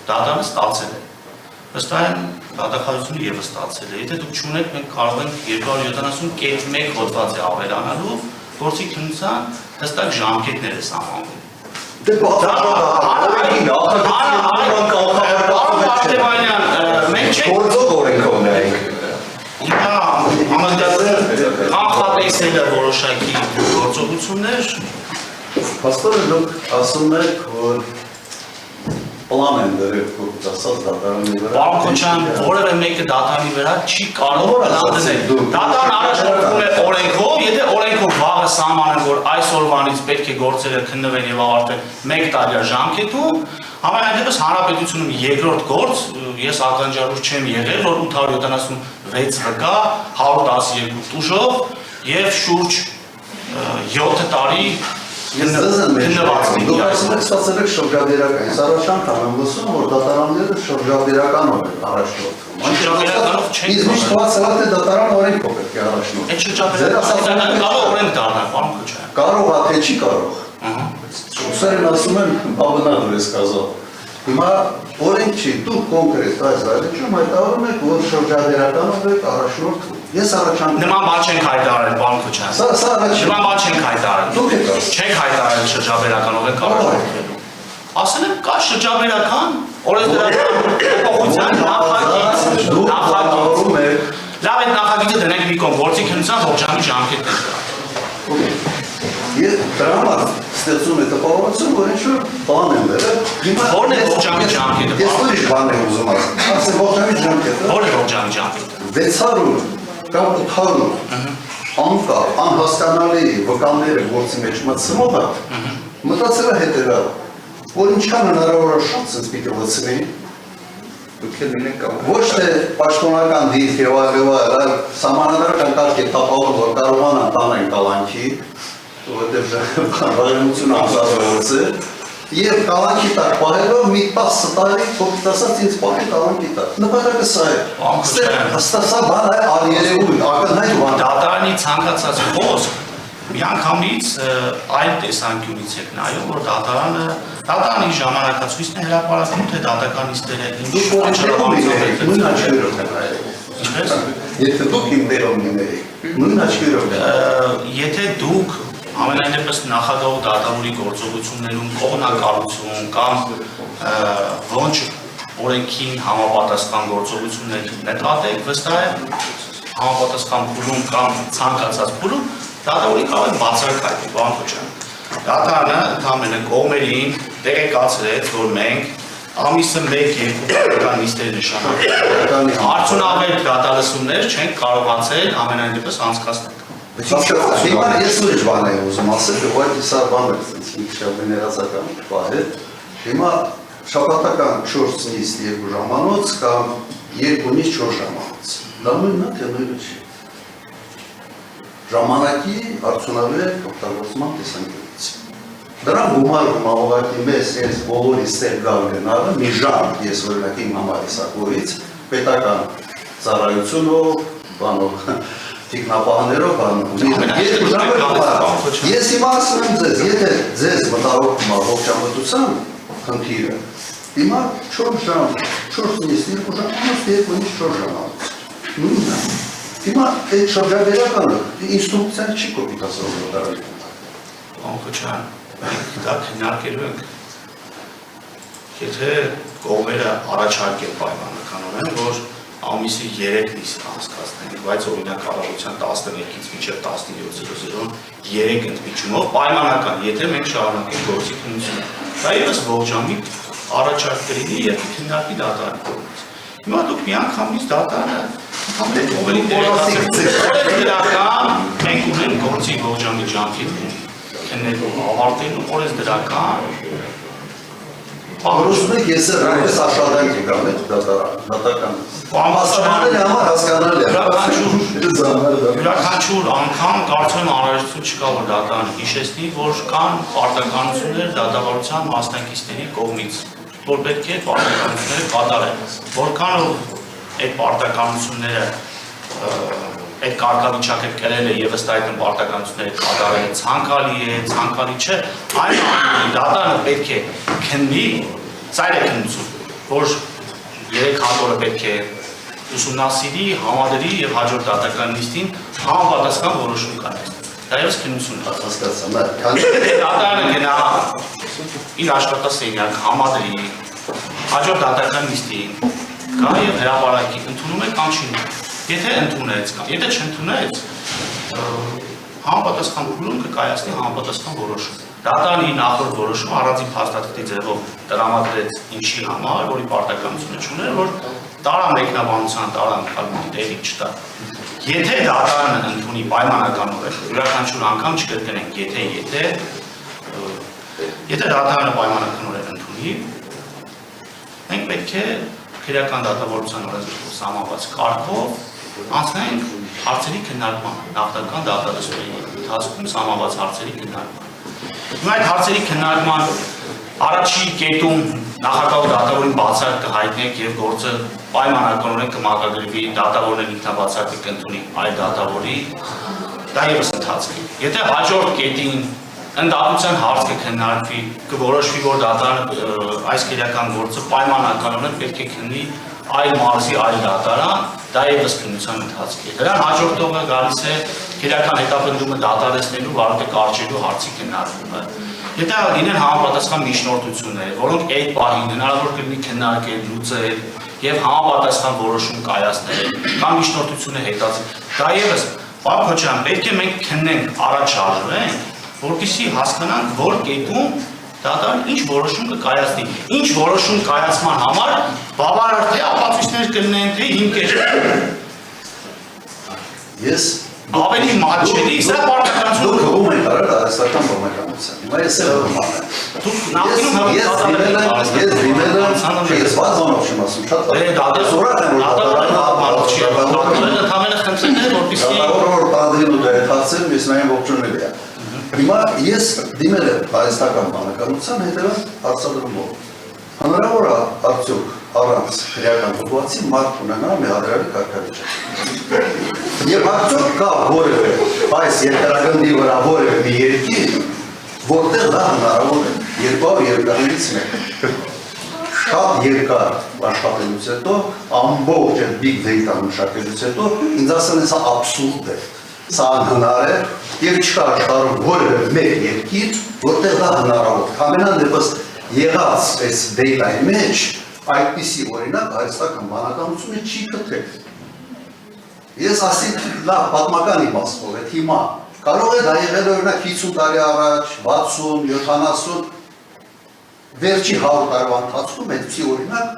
դատարանը ստացել է։ Վստահ եմ դատախազությունը եւս ստացել է։ Եթե դուք չունեք, մենք կարող ենք 270.1 հոդված է ավելանալու, գործի քննության հստակ ժամկետներ է սահմանվում։ Դե գործող օրենքով նայեք։ Հիմա կանխատեսելը որոշակի գործողություններ Հաստատ դուք ասում եք, որ պլան են դրել կողմից ասած դատարանի վրա։ Պարոն Քոչարյան, որևէ մեկը դատարանի վրա չի կարող պլան դնել։ Դատարանը առաջարկում է օրենքով, եթե օրենքով վաղը սահմանեն, որ այսօրվանից պետք է գործերը քննվեն եւ ավարտվեն 1 տարյա ժամկետում, համենայն դեպս հանրապետությունում երկրորդ գործ, ես ականջալուր չեմ եղել, որ 876 վկա, 112 տուժով եւ շուրջ 7 տարի քննված դուք այսօր ստացել եք շրջադերական, ես առաջ անգամ եմ լսում, որ դատարանները շրջադերականով են առաջնորդվում։ Շրջադերականով չեն Իսկ միշտ թվացել է, թե դատարան օրենքով պետք է առաջնորդվի։ Այդ շրջադերական կարող օրենք դառնալ, պարոն Քոչարյան։ Կարող է, թե չի կարող։ Ուսերն ասում են, բավնադուր ես կազալ։ Հիմա օրենք չի, դուք կոնկրետ այս այլիճում հայտարարում եք, որ շրջադերականով եք առաջնորդվում։ Ես առաջ Նման բան չենք հայտարարել, պարոն Քոչարյան։ Սա առաջ Նման բան չենք հայտարարել։ Դուք եք ասում։ Չենք հայտարարել շրջաբերականով ենք առաջնորդվելու։ Ասել եմ կա շրջաբերական, օրենսդրական փոփոխության նախագիծ։ Լավ այդ նախագիծը դնենք մի կողմ, գործի քննության ողջամի ժամկետներ։ Ես դրա համար ստեղծում է տպավորություն, որ ինչ-որ բան են դրել։ Որն է ողջամի ժամկետը։ Ես ուրիշ բան եմ ուզում ասել։ Ասել ողջամի ժամկետը։ Որն է ողջամի ժամկետը։ 600 կամ 800 անկապ, անհասկանալի վկանները գործի մեջ մտցնողը մտածել է հետևյալ, որ ինչքան հնարավոր է շատ ցած պիտի լցնի, դուք էլ լինեք կամ ոչ թե պաշտոնական դիրք եւ այլ, սահմանադրական կարգ է տապալում, որ կարողանան տանեն կալանքի, որովհետեւ բարեմությունը ազատված է, եւ կալանքի տակ պահելով մի 10 տարի փոքր ասած ինձ պահի կալանքի տակ։ Նպատակը սա է։ Սա բան է արիերևույթ, ակնհայտ բան։ Դատարանի ցանկացած խոսք միանգամից այլ տեսանկյունից եք նայում, որ դատարանի ժամանակացույցն է հրապարակում, թե դատականիստերը ինչ նույն աչքերով են նայել։ Եթե դուք իմ տեղում լինեիք, նույն աչքերով։ Եթե դուք ամենայն դեպս նախագահ դատավորի գործողություններում կողմնակալություն կամ ոնչ օրենքին համապատասխան գործողություններ նկատեք, վստահ եմ համապատասխան փուլում կամ ցանկացած փուլում դատավորի կարող են բացառել, պարոն Քոչարյան։ Դատարանը ընդամենը կողմերին տեղեկացրեց, որ մենք ամիսը 1-2 դատականիստեր նշանակել արդյունավետ դատալսումներ չենք կարողացել ամենայն դեպս անցկացնել։ Հիմա ես ուրիշ բան եմ ուզում ասել, ուղղակի սա բան է, մի քիչ ներածական բան է։ Հիմա շաբաթական 4 նիստ 2 ժամանոց կամ 2 նիստ 4 ժամանոց։ Դա նույնն է, թե նույնը չի։ Ժամանակի արդյունավետ օգտագործման տեսանկյունից։ Դրան գումարվում է ուղղակի մեզ այս բոլորի ստեղ գալու մի ժամ, ես օրինակ իմ համար իսակորից, պետական ծառայությունով, բանով, տիկնապահներով, ես հիմա ասում եմ ձեզ, եթե ձեզ մտահոգում է ողջամտության խնդիրը, հիմա 4 ժամ, 4 նիստ 2 ժամանոց, 2 նիստ 4 ժամանոց, նույնն է։ Հիմա այդ շրջադերականը ինստրուկցիան չի կոպիտ ասում դատարանի։ Պարոն Քոչարյան, դա քննարկելու ենք։ Եթե կողմերը առաջարկել պայմանականորեն, որ ամիսի 3 նիստ անցկացնենք, բայց օրինակ կառավարության 11-ից մինչև 17:00 3 ընդմիջումով պայմանական, եթե մենք շարունակենք գործի քննությունը, դա ևս ողջամի առաջարկ կլինի եւ քննարկի դատարանի կողմից։ Հիմա դուք միանգամից դատարանը կողմերին դերական մենք ունենք գործի ողջամի ժամկետ քննելու ավարտելու օրենսդրական Ուրուսն եք ես այս աշխատանք եք անել դատական։ Համասարաների համար հասկանալի է։ Յուրաքանչյուր անգամ կարծում եմ անհրաժեշտություն չկա, որ դատարանը հիշեցնի, որ կան պարտականություններ դատավարության մասնակիցների կողմից, որ պետք է պարտականությունները կատարեն։ Որքանով այդ պարտականությունները այդ կարգավիճակը կրել է եւ ըստ այդմ պարտականությունները կատարել է ցանկալի չէ, այն դատարանը պետք է քննի, սա է քննություն, որ 3 հատորը պետք է ուսումնասիրի, համադրի եւ հաջորդ դատական նիստին համապատասխան որոշում կայացնի։ Դա եւս քննություն է։ Հասկացա, քանի Դատարանը գնա իր աշխատասենյակ համադրի, հաջորդ դատական նիստին կա եւ հրապարակի ընդունում է կամ չի։ Եթե ընդունեց կամ եթե չընդունեց, համապատասխան փուլում կկայացնի համապատասխան որոշում։ Դատարանի նախորդ որոշումը առանձին փաստաթղթի ձևով տրամադրեց ինչի համար, որի պարտականությունը չուներ, որ տարան մեկնաբանության տարան կարգի տեղի չտա։ Եթե դատարանը ընդունի պայմանականորեն, յուրաքանչյուր անգամ չկրկնենք, եթե դատարանը պայմանականորեն ընդունի, մենք պետք է քրեական դատավորության օրենսգրքում սահմանված կարգով անցնենք հարցերի քննարկման, նախնական դատադասության ընթացքում սահմանված հարցերի քննարկման։ Հիմա այդ հարցերի քննարկման առաջի կետում նախագահ դատավորին բացառ կհայտնեք եւ գործը պայմանականորեն կմակագրվի, դատավորն ինքնաբացարկը կընդունի այլ դատավորի, դա եւս ընթացք է։ Եթե հաջորդ կետին ընդդատության հարց կքննարկվի, կորոշվի, որ դատարանը այս քրեական գործը պայմանականորեն պետք է քննի այլ մարզի այլ դատարան, դա եւս քննության ընթացք է։ Դրան հաջորդողը գալիս է քրեական հետապնդումը դատարեցնելու վարորդը կարճելու հարցի քննարկումը։ Եթե լինեն համապատասխան միջնորդություններ, որոնք այդ պահին հնարավոր կլինի քննարկել, լուծել եւ համապատասխան որոշում կայացնել, կամ միջնորդությունը հետաձգել, դա եւս պարոն Քոչարյան, պետք է մենք քննենք, առաջարժվենք, որպեսզի հասկանանք, որ կետում դատարան ինչ որոշում կկայացնի, ինչ որոշում կայացման համար բավարար թե ապացույցներ կլինեն, թե հիմքեր։ Ես ավելի մատչելի, սա պարտականություն։ Դուք հողում եք արել արհեստական բռնականության։ Հիմա ես էլ հողում եմ։ Դուք նախկինում ես դիմել եմ, ես բազոնով չեմ ասում, շատ որ պատրին ու դերթացել, ես նայեմ ողջունել է։ Հիմա ես դիմել եմ արհեստական բռնականության հետևած հարցադրումով։ Հնարավոր է արդյոք առանց քրեական դպրոցի մարդ ունենալ մեղադրյալի կարգավիճակ։ Եվ արդյոք կա որևէ այս երկրագնդի վրա որևէ մի երկիր, որտեղ դա հնարավոր է, երկրներից մեկը։ Շատ երկար աշխատելուց հետո, ամբողջ այդ big data մշակելուց հետո, ինձ ասել են սա աբսուրդ է, սա անհնար է, եւ չկա աշխարհում որևէ մեկ երկիր, որտեղ դա հնարավոր է։ Ամենայն դեպս եղած այս data-ի մեջ այդպիսի օրինակ արհեստական բանականությունը չի գտել։ Ես ասի լավ պատմական իմաստով է հիմա կարող է դա եղել օրինակ 50 տարի առաջ, 60, 70 վերջի 100 տարվա ընթացքում այդպիսի օրինակ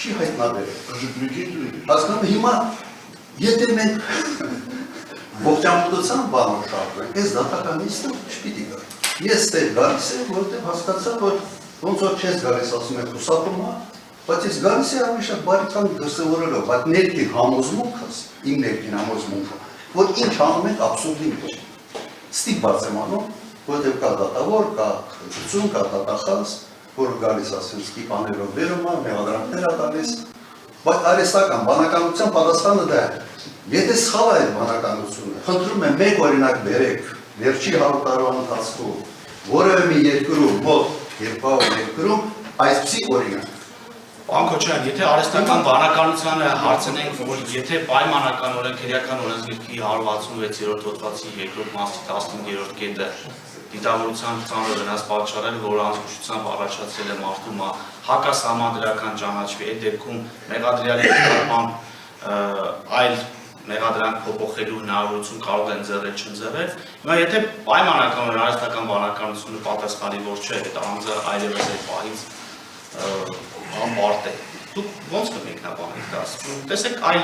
չի հայտնաբերել։ Հասկանում հիմա եթե մենք ողջամտության բանով շարժվենք, այս դատականիստը չպիտի գա։ Ես դեռ գալիս եմ, որտեղ հասկացա, որ ոնց որ չես գալիս ասում եք հուսատում է, բայց ես գալիս եմ ամիշա բարիկան դրսևորելով, բայց ներքին համոզմունքս, իմ ներքին համոզմունքը, որ ինչ անում ենք աբսուրդի մեջ։ Ստիպված եմ անում, որտեղ կա դատավոր, կա քրթություն, կա դատախազ, որը գալիս ասում ստիպաներով վերում է, մեղադրանքներ է տալիս, բայց արհեստական բանականության պատասխանը դա է։ Եթե սխալ է այդ բանականությունը, խնդրում եմ մեկ օրինակ բերեք, վերջի 100 տարվա ընթացքում, որևէ մի երկրում, մոտ 200 երկրում այսպիսի օրինակ։ Պարոն Քոչարյան, եթե արհեստական բանականությանը հարցնենք, որ եթե պայմանականորեն քրեական օրենսգրքի 166-րդ հոդվածի 2-րդ մասի 15-րդ կետը դիտավորության ծանր վնաս պատճառել, որ անզուգուշությամբ առաջացել է մարդու հակասահմանադրական ճանաչվի, այդ դեպքում մեղադրյալի նկատմամբ այլ մեղադրանք փոփոխելու հնարավորություն կարող է ընձեռել, չընձեռել։ Հիմա եթե պայմանականորեն արհեստական բանականությունը պատասխանի որ չէ, այդ անձը այլևս այդ պահից անբարդ է։ Դուք ո՞նց կմեկնաբանեք դա։ Տեսեք այլ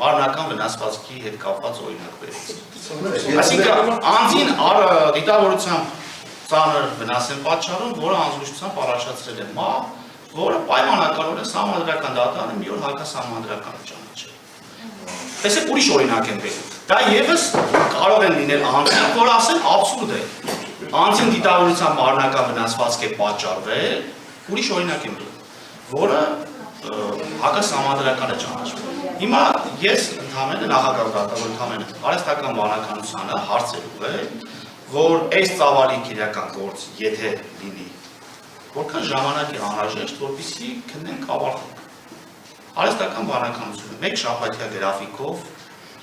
մարմնական վնասվածքի հետ կապված օրինակ վերցրեք։ Այսինքն անձին դիտավորությամբ ծանր վնաս են պատճառում, որը անզուգուշությամբ առաջացրել է մահ, որը պայմանականորեն սահմանադրական դատարանը մի օր հակասահմանադրական ճանաչել։ Տեսեք ուրիշ օրինակ են բերում։ Դա եւս կարող են լինել անձինք, որ ասեն աբսուրդ է։ Անձին դիտավորության մարմնական վնասվածք է պատճառվել, ուրիշ օրինակ եմ բերում, որը հակասահմանադրական է ճանաչվել։ Հիմա ես ընդհանրապես նախագահ դատավոր ընդհանրապես արհեստական բանականությանը հարցերով է, որ այս ծավալի քրեական գործ եթե լինի որքան ժամանակ է անհրաժեշտ, որպեսզի քննենք ավարտենք։ Արհեստական բանականությունը մեկ շաբաթյա գրաֆիկով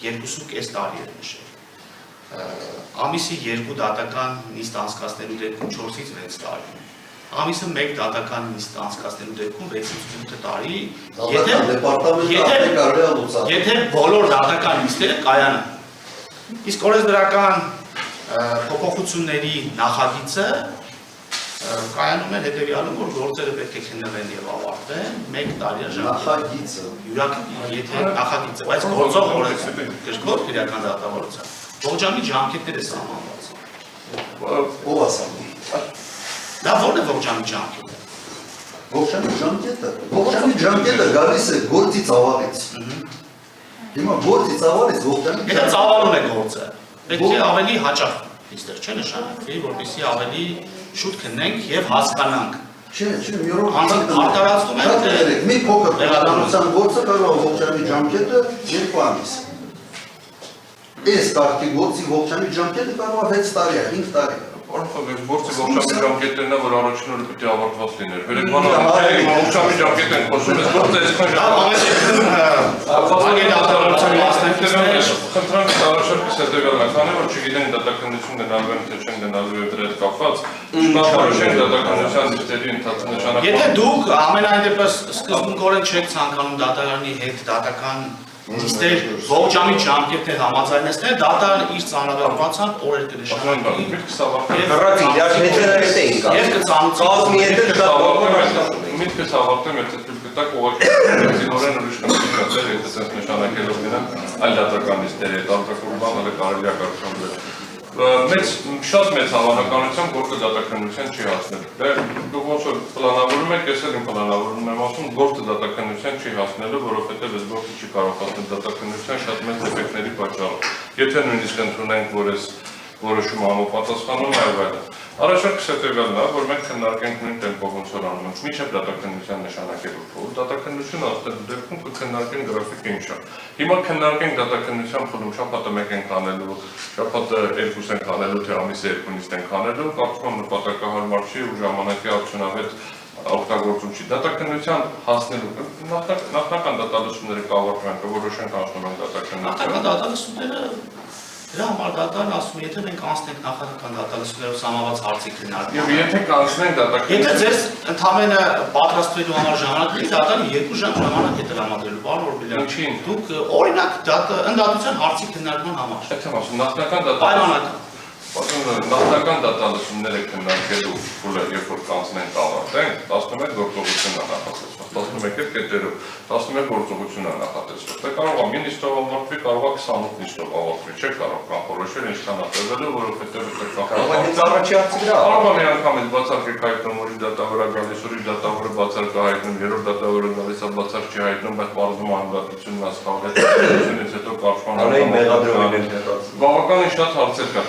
2.5 տարի է նշել։ Ամիսի 2 դատական նիստ անցկացնելու դեպքում 4-ից 6 տարի։ Ամիսը 1 դատական նիստ անցկացնելու դեպքում 6-ից 8 տարի, եթե բոլոր դատական նիստերը կայանան։ Իսկ օրենսդրական փոփոխությունների նախագիծը կայանում է հետևյալում, որ գործերը պետք է քննվեն եւ ավարտվեն 1 տարի Նախագիծը։ Եթե նախագիծը, բայց գործող օրենսը գրքով քրեական դատավարության։ Ողջամի ժամկետները սահմանված։ Ո՞վ է սահմանում։ Դա ո՞րն է ողջամի ժամկետը։ Ողջամի ժամկետը գալիս է գործի ծավալից։ Հիմա գործի ծավալից ողջամի։ Եթե ծավալում է գործը, պետք է ավելի հաճախ իստեր չէ նշանակվի, որպեսզի ավելի շուտ քննենք եւ հասկանանք։ Չէ, մի օր արտարացնում են մի փոքր տեղադրության գործը կարող է ողջամի ժամկետը 2 ամիս։ Այս կարգի գործի ողջամի ժամկետը կարող է 6 տարի, 5 տարի։ Որովհետև գործի ողջամի ժամկետներն է, որ առաջին օրը պետք է ավարտված լիներ։ Վերջնանը ողջամի ժամկետ են խոսում, այս գործը այսքան խնդրանք առաջարկից հետևյալն է, քանի որ չգիտեն դատականություն գնալու են, թե չեն գնալու եւ դրա հետ կապված, շնորհավորեն դատականության դեպքերի ընթացքը նշանակում։ Եթե դուք ամենայն դեպս սկզբունքորեն չեք ցանկանում դատարանի հետ դատական նիստեր ողջամի ժամկետներ համաձայնեցնել, դատարանը իր ծանրաբեռնվածությամբ օրեր կնշանակի։ Եվ կծանոթացնի Միտքս հավատում եմ, եթե դուք ուղղակի ուրիշ կմտածել եք դες նշանակելով գնան այլ դատական նիստերի հետ, արտակուրբան հələ կարելի է կարգավորել։ Շատ մեծ հավանականությամբ գործը դատականության չի հասնել։ Դուք ոնց որ պլանավորում եք, ես էլ իմ պլանավորումն եմ ասում, գործը դատականության չի հասնելու, որովհետև այս գործը չի կարող հասնել դատականության շատ մեծ դեֆեկտների պատճառով։ Եթե նույնիսկ ընդունենք, որ այս որոշումը համապատասխանում է այլ այլն։ Առաջարկս հետևյալն է, որ մենք քննարկենք նույն տեմպով ոնց որ անում ենք, մինչև դատականության նշանակելու փուլ, դատականությունը ասելու դեպքում կքննարկենք գրաֆիկը ինչ է։ Հիմա քննարկենք դատականության փուլում շաբաթը 1 ենք անելու, շաբաթը 2 ենք անելու, թե ամիսը 2 նիստ ենք անելու, կարծում եմ նպատակահարմար չի ու ժամանակի արդյունավետ օգտագործում չի։ Դատականության հասնելու նախնական դատալությունները կավարտվեն, կորոշենք անցնում են դատականության։ Նախնական դատալությունները դրա համար դատարանը ասում է, եթե մենք անցնենք նախնական դատալություններով սահմանված հարցի քննարկումը։ Եվ եթե կանցնենք դատականություն։ Եթե ձեզ ընդամենը պատրաստվելու համար ժամանակ ունի, դատարանը 2 ժամ ժամանակ է տրամադրելու, պարոն Օրբելյան։ Դուք օրինակ ընդդատության հարցի քննարկման համար։ Եթե ասում նախնական դատալություն։ Նախնական դատալությունները քննարկելու փուլը, երբ որ կանցնենք ավարտենք, 11 գործողություն է նախատեսված, 11 կետերով, 11 գործողություն է նախատեսված։ Դա կարող է մի նիստով ավարտվի, կարող է 28 նիստով ավարտվի, չէ կարող կանխորոշել ինչքան է տևելու, որովհետև կարող է հենց առաջի հարցը դրա։ Կարող է մի անգամից բացառիկ հայտնում, ուրիշ դատավորը գալիս, ուրիշ դատավորը բացառիկ հայտնում, երրորդ դատավորը գալիս է բացառիկ չի հայտնում, բայց պարզվում է անդատությունն է սխալ հետո հետո կարծում բավականին շատ հարցեր կա,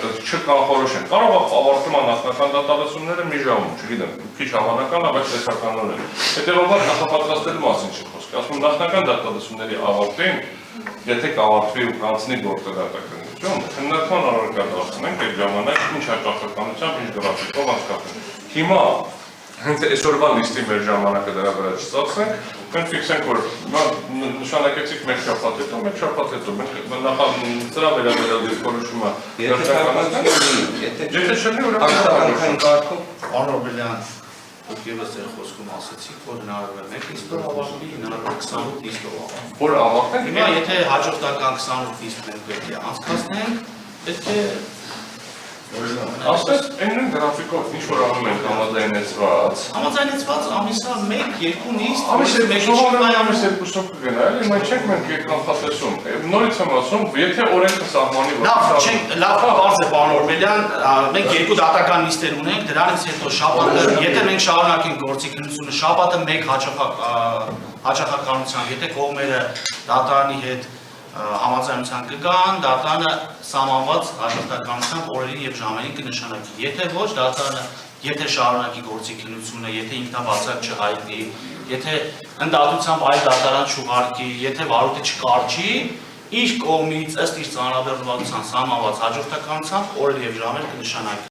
չկանխորոշեն։ Կարող է ավարտում է նախնական դատալությունները մի ժամում, չգիտեմ, քիչ հավանական է, բայց տեսականորեն։ Հետևաբար նախապատրաստելու մասին չի խոսք։ Ասում նախնական դատալությունների ավարտին, եթե կավարտվի ու կանցնի գործը դատականություն, քննարկման առարկա դարձնենք այդ ժամանակ ինչ հաճախականությամբ, ինչ գրաֆիկով անցկացնենք։ Հիմա հենց այսօրվա նիստի մեր ժամանակը դրա վրա չստացնենք, մենք ֆիքսենք, որ նշանակեցիք մեկ շաբաթ հետո, մեկ շաբաթ հետո, մենք սրա վերաբերյալ դիրքորոշումը եթե չլինի, ուրեմն Պարոն Օրբելյան, դուք ևս ձեր խոսքում ասացիք, որ հնարավոր է 1 նիստով ավարտվի, հնարավոր է 28 նիստով ավարտվի։ Որ ավարտենք, Հիմա եթե հաջորդական 28 նիստ մենք պետք է անցկացնենք, պետք է ասես այն գրաֆիկով ինչ որ անում ենք համաձայնեցված։ Համաձայնեցված ամիսա 1-2 նիստ, ամիսը 2-ով կգնա, էլի մենք չենք մենք կանխատեսում։ Նորից եմ ասում, եթե օրենքը սահմանի լավ բարձ է պարոն Օրբելյան, մենք 2 դատական նիստեր ունենք, դրանից հետո շաբաթը, եթե մենք շարունակենք գործի քննությունը, շաբաթը 1 հաճախականությամբ, եթե կողմերը դատարանի հետ համաձայնության կգան, դատարանը սահմանված հաշվետվականությամբ օրերին եւ ժամերին կնշանակի։ Եթե ոչ, դատարանը եթե շարունակի գործի քննությունը, եթե ինքնաբացակ չհայտնի, եթե ընդդատությամբ այլ դատարան չուղարկի, եթե վարույթը չկարճի, իր կողմից ըստ իր ծանրաբեռնվածության սահմանված հաջորդականությամբ օրեր եւ ժամեր կնշանակի։